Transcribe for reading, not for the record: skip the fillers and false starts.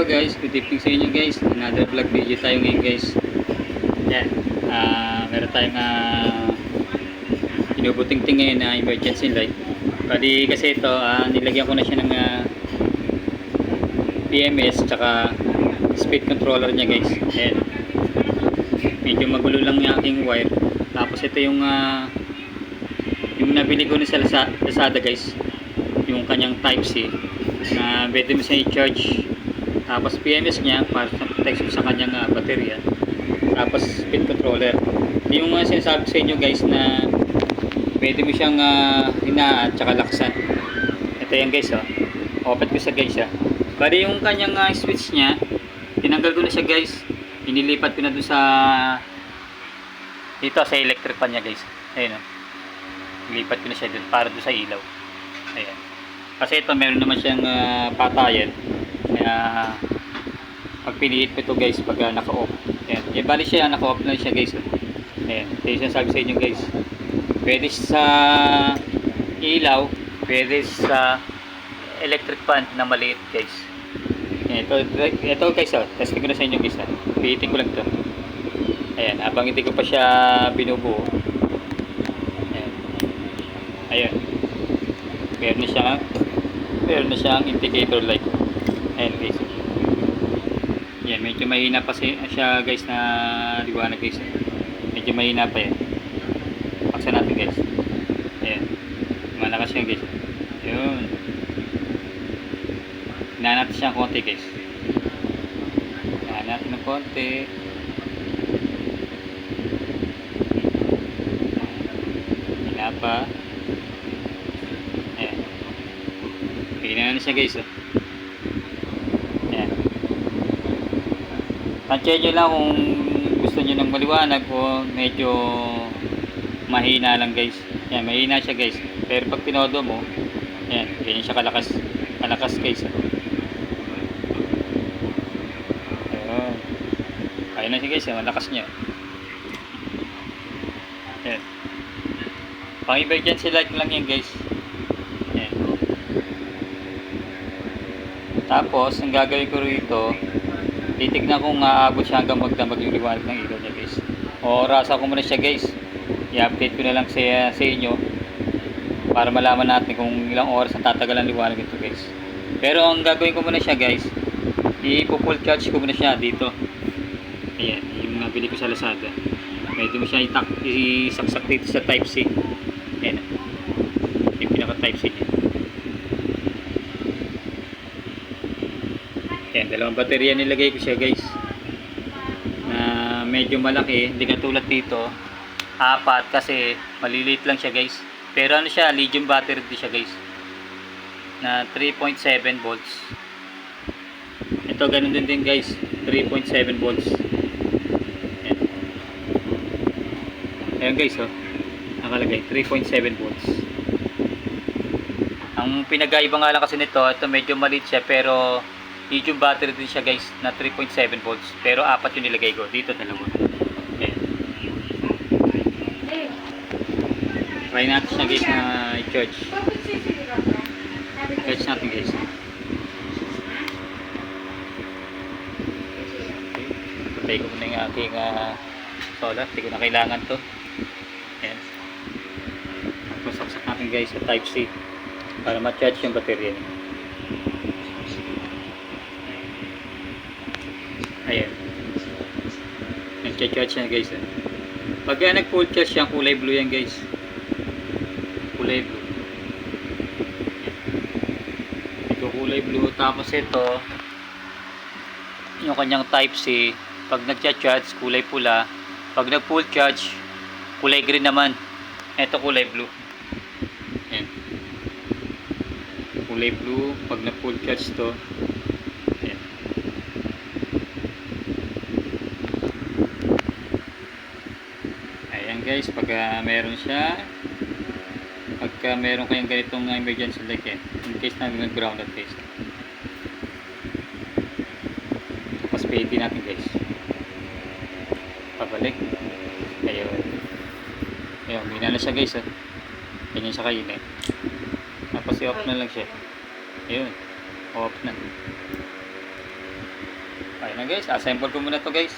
Hello guys, good evening sa inyo guys. Another vlog video tayo ngayon guys. Yan, meron tayong inubuting-ting ngayon na emergency light. Bali kasi ito, nilagyan ko na siya ng PMS tsaka speed controller niya guys. Yan. Medyo magulo lang yung aking wire. Tapos ito yung nabili ko na sa Lazada guys. Yung kanyang Type-C na pwede mo siya i-charge. Tapos PMS niya para sa protection sa kanyang baterya. Tapos speed controller. Yung sinasabi sa inyo guys na pwede mo siyang hinaan at saka laksan. Ito yan guys oh. Open ko sa guys Bali yung kanyang switch niya, tinanggal ko na siya guys. Inilipat ko na doon sa dito sa electric pan niya guys. Ayun oh. Ilipat ko na siya doon para doon sa ilaw. Ayan. Kasi ito meron naman siyang patayan. Kaya pag pinilit ko ito guys pag naka-off. Ayan. E, bali siya naka-off na siya guys. Ayan. Ito yung sabi sa inyo guys. Pwede sa ilaw, pwede sa electric fan na maliit guys. Ayan. Ito guys testing ko na sa inyo guys Pilitin ko lang ito. Ayan. Habang hindi ko pa siya binubuo. Ayan. Ayan. Meron na siyang indicator light. Ayan guys. Yan, medyo mahina pa siya guys na liwanag guys. Medyo mahina pa yan. Paksan natin guys. Ayan. Malakas yan guys. Yun. Hinaan natin siya konti guys. Hinaan natin ng konti. Hina pa. Ayan. Hina na siya guys. Tansyahin nyo lang kung gusto nyo ng maliwanag o medyo mahina lang guys. Yan, mahina siya guys. Pero pag tinodo mo, yan, ganyan siya kalakas guys. Ayun. Ayun na siya guys, malakas niya. Yan. Pang emergency light lang yan guys. Yan. Tapos, ang gagawin ko rito, titignan kung aabot siya hanggang magdamag yung liwanag ng ilaw niya guys. Orasa ko muna siya guys. I-update ko na lang sa inyo para malaman natin kung ilang oras ang tatagal ang liwanag ito guys. Pero ang gagawin ko muna siya guys, i-full charge ko muna siya dito. Ayan, yung nabili ko sa Lazada. Pwede mo siya isaksak dito sa Type-C. Ayan, yung pinaka Type-C niya. Ayan, dalawang baterya nilagay ko siya guys na medyo malaki, hindi katulad dito 4 kasi maliliit lang siya guys. Pero ano siya, lithium battery din siya guys na 3.7 volts. Ito ganun din guys, 3.7 volts. Ayan. Ayan guys nakalagay 3.7 volts. Ang pinagkaiba nga lang kasi nito, ito medyo maliit siya pero lithium battery din siya guys na 3.7 volts. Pero 4 yung nilagay ko. Dito 2. Ayan. Try natin siya guys na i-charge. Charge natin guys. Okay. Patay ko muna yung aking solar. Hindi ko na kailangan to. Ayan. Pasaksak natin guys sa Type-C para ma-charge yung baterya niya. Ayan. Nag-charge yan guys. Pag nag-full charge yan, kulay blue yan guys. Kulay blue. Ito kulay blue. Tapos ito, yung kanyang Type-C. Pag nag-charge, kulay pula. Pag nag-full charge, kulay green naman. Ito kulay blue. Ayan. Kulay blue. Pag nag-full charge to, guys, pag meron siya, pagka meron kayong ganitong emergency light in case na nag-ground at guys, tapos pwede natin guys pabalik. Ayun, mina na siya guys ganyan siya kainit. Tapos i-off na lang siya. Ayun, off na. Ayan na guys, assemble ko muna to guys.